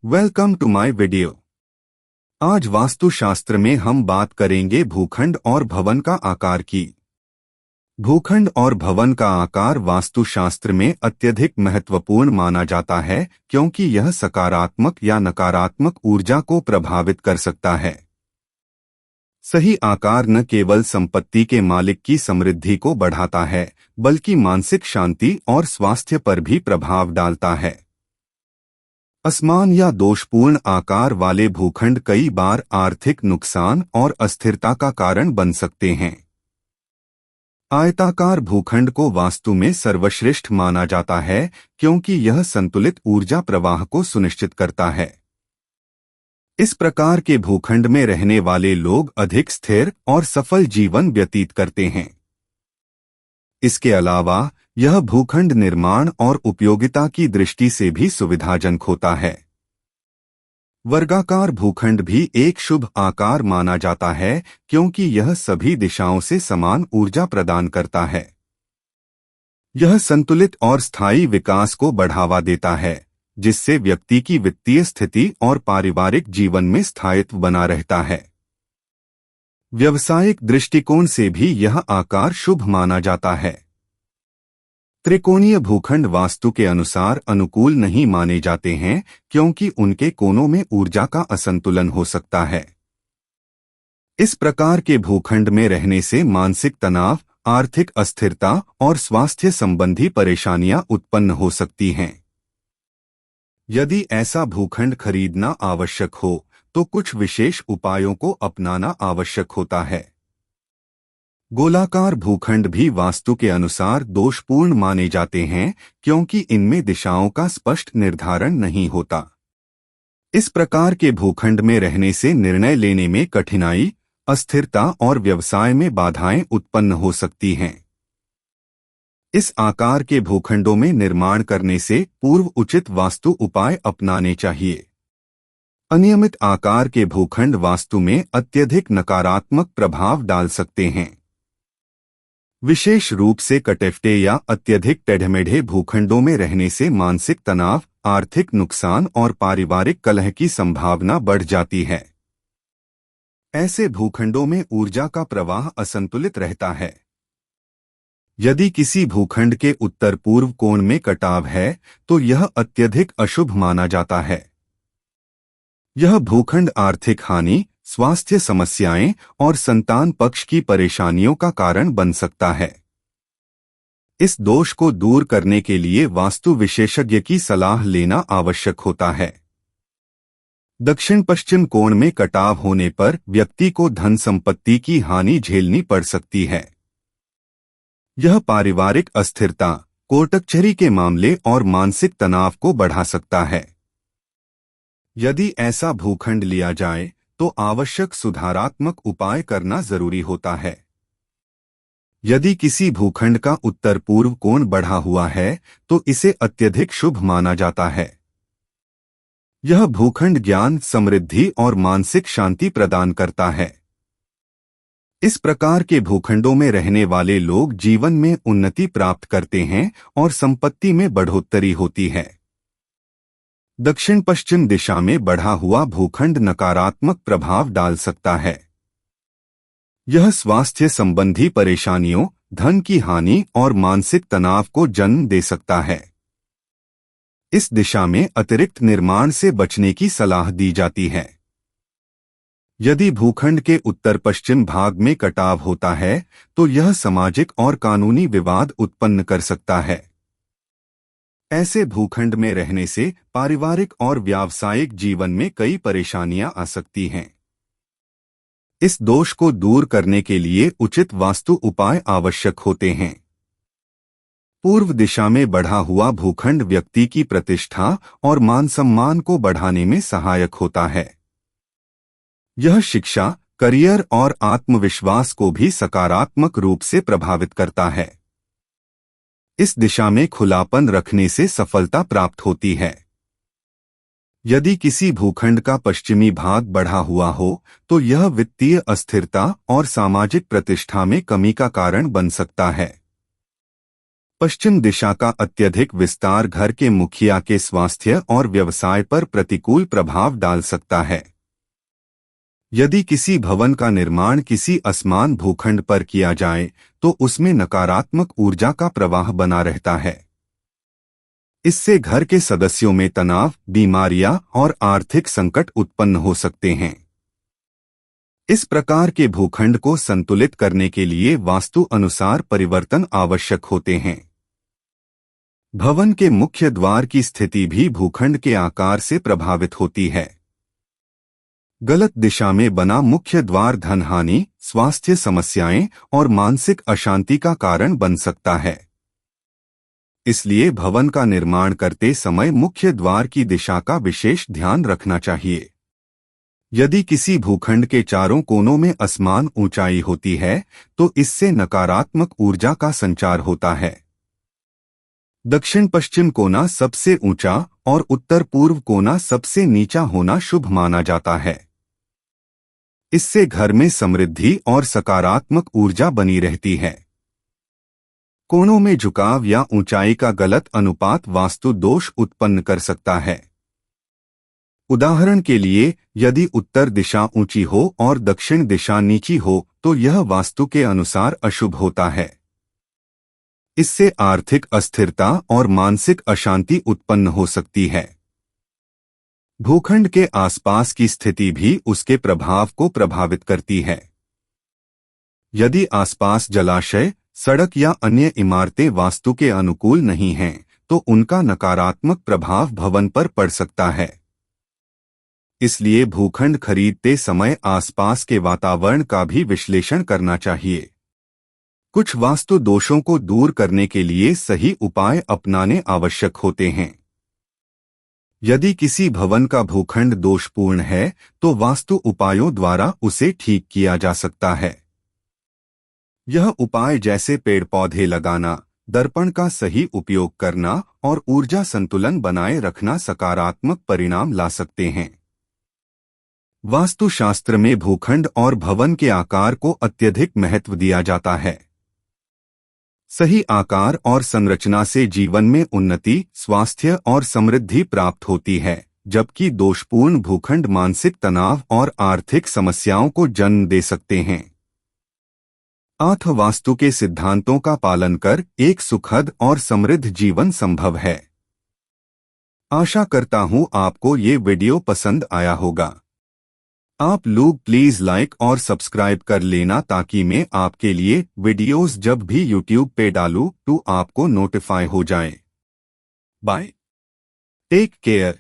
Welcome to my video. आज वास्तुशास्त्र में हम बात करेंगे भूखंड और भवन का आकार की। भूखंड और भवन का आकार वास्तुशास्त्र में अत्यधिक महत्वपूर्ण माना जाता है क्योंकि यह सकारात्मक या नकारात्मक ऊर्जा को प्रभावित कर सकता है। सही आकार न केवल संपत्ति के मालिक की समृद्धि को बढ़ाता है बल्कि मानसिक शांति और स्वास्थ्य पर भी प्रभाव डालता है। असमान या दोषपूर्ण आकार वाले भूखंड कई बार आर्थिक नुकसान और अस्थिरता का कारण बन सकते हैं। आयताकार भूखंड को वास्तु में सर्वश्रेष्ठ माना जाता है क्योंकि यह संतुलित ऊर्जा प्रवाह को सुनिश्चित करता है। इस प्रकार के भूखंड में रहने वाले लोग अधिक स्थिर और सफल जीवन व्यतीत करते हैं। इसके अलावा यह भूखंड निर्माण और उपयोगिता की दृष्टि से भी सुविधाजनक होता है। वर्गाकार भूखंड भी एक शुभ आकार माना जाता है क्योंकि यह सभी दिशाओं से समान ऊर्जा प्रदान करता है। यह संतुलित और स्थायी विकास को बढ़ावा देता है, जिससे व्यक्ति की वित्तीय स्थिति और पारिवारिक जीवन में स्थायित्व बना रहता है। व्यावसायिक दृष्टिकोण से भी यह आकार शुभ माना जाता है। त्रिकोणीय भूखंड वास्तु के अनुसार अनुकूल नहीं माने जाते हैं क्योंकि उनके कोनों में ऊर्जा का असंतुलन हो सकता है। इस प्रकार के भूखंड में रहने से मानसिक तनाव, आर्थिक अस्थिरता और स्वास्थ्य संबंधी परेशानियां उत्पन्न हो सकती हैं। यदि ऐसा भूखंड खरीदना आवश्यक हो तो कुछ विशेष उपायों को अपनाना आवश्यक होता है। गोलाकार भूखंड भी वास्तु के अनुसार दोषपूर्ण माने जाते हैं क्योंकि इनमें दिशाओं का स्पष्ट निर्धारण नहीं होता। इस प्रकार के भूखंड में रहने से निर्णय लेने में कठिनाई, अस्थिरता और व्यवसाय में बाधाएं उत्पन्न हो सकती हैं। इस आकार के भूखंडों में निर्माण करने से पूर्व उचित वास्तु उपाय अपनाने चाहिए। अनियमित आकार के भूखंड वास्तु में अत्यधिक नकारात्मक प्रभाव डाल सकते हैं। विशेष रूप से कटेफटे या अत्यधिक टेढ़मेढ़े भूखंडों में रहने से मानसिक तनाव, आर्थिक नुकसान और पारिवारिक कलह की संभावना बढ़ जाती है। ऐसे भूखंडों में ऊर्जा का प्रवाह असंतुलित रहता है। यदि किसी भूखंड के उत्तर पूर्व कोण में कटाव है तो यह अत्यधिक अशुभ माना जाता है। यह भूखंड आर्थिक हानि, स्वास्थ्य समस्याएं और संतान पक्ष की परेशानियों का कारण बन सकता है। इस दोष को दूर करने के लिए वास्तु विशेषज्ञ की सलाह लेना आवश्यक होता है। दक्षिण पश्चिम कोण में कटाव होने पर व्यक्ति को धन संपत्ति की हानि झेलनी पड़ सकती है। यह पारिवारिक अस्थिरता, कोर्ट कचहरी के मामले और मानसिक तनाव को बढ़ा सकता है। यदि ऐसा भूखंड लिया जाए तो आवश्यक सुधारात्मक उपाय करना जरूरी होता है। यदि किसी भूखंड का उत्तर पूर्व कोण बढ़ा हुआ है तो इसे अत्यधिक शुभ माना जाता है। यह भूखंड ज्ञान, समृद्धि और मानसिक शांति प्रदान करता है। इस प्रकार के भूखंडों में रहने वाले लोग जीवन में उन्नति प्राप्त करते हैं और संपत्ति में बढ़ोतरी होती है। दक्षिण पश्चिम दिशा में बढ़ा हुआ भूखंड नकारात्मक प्रभाव डाल सकता है। यह स्वास्थ्य संबंधी परेशानियों, धन की हानि और मानसिक तनाव को जन्म दे सकता है। इस दिशा में अतिरिक्त निर्माण से बचने की सलाह दी जाती है। यदि भूखंड के उत्तर पश्चिम भाग में कटाव होता है तो यह सामाजिक और कानूनी विवाद उत्पन्न कर सकता है। ऐसे भूखंड में रहने से पारिवारिक और व्यावसायिक जीवन में कई परेशानियां आ सकती हैं। इस दोष को दूर करने के लिए उचित वास्तु उपाय आवश्यक होते हैं। पूर्व दिशा में बढ़ा हुआ भूखंड व्यक्ति की प्रतिष्ठा और मान सम्मान को बढ़ाने में सहायक होता है। यह शिक्षा, करियर और आत्मविश्वास को भी सकारात्मक रूप से प्रभावित करता है। इस दिशा में खुलापन रखने से सफलता प्राप्त होती है। यदि किसी भूखंड का पश्चिमी भाग बढ़ा हुआ हो तो यह वित्तीय अस्थिरता और सामाजिक प्रतिष्ठा में कमी का कारण बन सकता है। पश्चिम दिशा का अत्यधिक विस्तार घर के मुखिया के स्वास्थ्य और व्यवसाय पर प्रतिकूल प्रभाव डाल सकता है। यदि किसी भवन का निर्माण किसी असमान भूखंड पर किया जाए तो उसमें नकारात्मक ऊर्जा का प्रवाह बना रहता है। इससे घर के सदस्यों में तनाव, बीमारियां और आर्थिक संकट उत्पन्न हो सकते हैं। इस प्रकार के भूखंड को संतुलित करने के लिए वास्तु अनुसार परिवर्तन आवश्यक होते हैं। भवन के मुख्य द्वार की स्थिति भी भूखंड के आकार से प्रभावित होती है। गलत दिशा में बना मुख्य द्वार धनहानि, स्वास्थ्य समस्याएं और मानसिक अशांति का कारण बन सकता है। इसलिए भवन का निर्माण करते समय मुख्य द्वार की दिशा का विशेष ध्यान रखना चाहिए। यदि किसी भूखंड के चारों कोनों में असमान ऊंचाई होती है तो इससे नकारात्मक ऊर्जा का संचार होता है। दक्षिण पश्चिम कोना सबसे ऊंचा और उत्तर पूर्व कोना सबसे नीचा होना शुभ माना जाता है। इससे घर में समृद्धि और सकारात्मक ऊर्जा बनी रहती है। कोनों में झुकाव या ऊंचाई का गलत अनुपात वास्तु दोष उत्पन्न कर सकता है। उदाहरण के लिए, यदि उत्तर दिशा ऊंची हो और दक्षिण दिशा नीची हो तो यह वास्तु के अनुसार अशुभ होता है। इससे आर्थिक अस्थिरता और मानसिक अशांति उत्पन्न हो सकती है। भूखंड के आसपास की स्थिति भी उसके प्रभाव को प्रभावित करती है। यदि आसपास जलाशय, सड़क या अन्य इमारतें वास्तु के अनुकूल नहीं हैं, तो उनका नकारात्मक प्रभाव भवन पर पड़ सकता है। इसलिए भूखंड खरीदते समय आसपास के वातावरण का भी विश्लेषण करना चाहिए। कुछ वास्तु दोषों को दूर करने के लिए सही उपाय अपनाने आवश्यक होते हैं। यदि किसी भवन का भूखंड दोषपूर्ण है तो वास्तु उपायों द्वारा उसे ठीक किया जा सकता है। यह उपाय जैसे पेड़ पौधे लगाना, दर्पण का सही उपयोग करना और ऊर्जा संतुलन बनाए रखना सकारात्मक परिणाम ला सकते हैं। वास्तुशास्त्र में भूखंड और भवन के आकार को अत्यधिक महत्व दिया जाता है। सही आकार और संरचना से जीवन में उन्नति, स्वास्थ्य और समृद्धि प्राप्त होती है, जबकि दोषपूर्ण भूखंड मानसिक तनाव और आर्थिक समस्याओं को जन्म दे सकते हैं। आठ वास्तु के सिद्धांतों का पालन कर एक सुखद और समृद्ध जीवन संभव है। आशा करता हूं आपको ये वीडियो पसंद आया होगा। आप लोग प्लीज लाइक और सब्सक्राइब कर लेना ताकि मैं आपके लिए वीडियोस जब भी यूट्यूब पे डालूं तो आपको नोटिफाई हो जाए। बाय। Take care.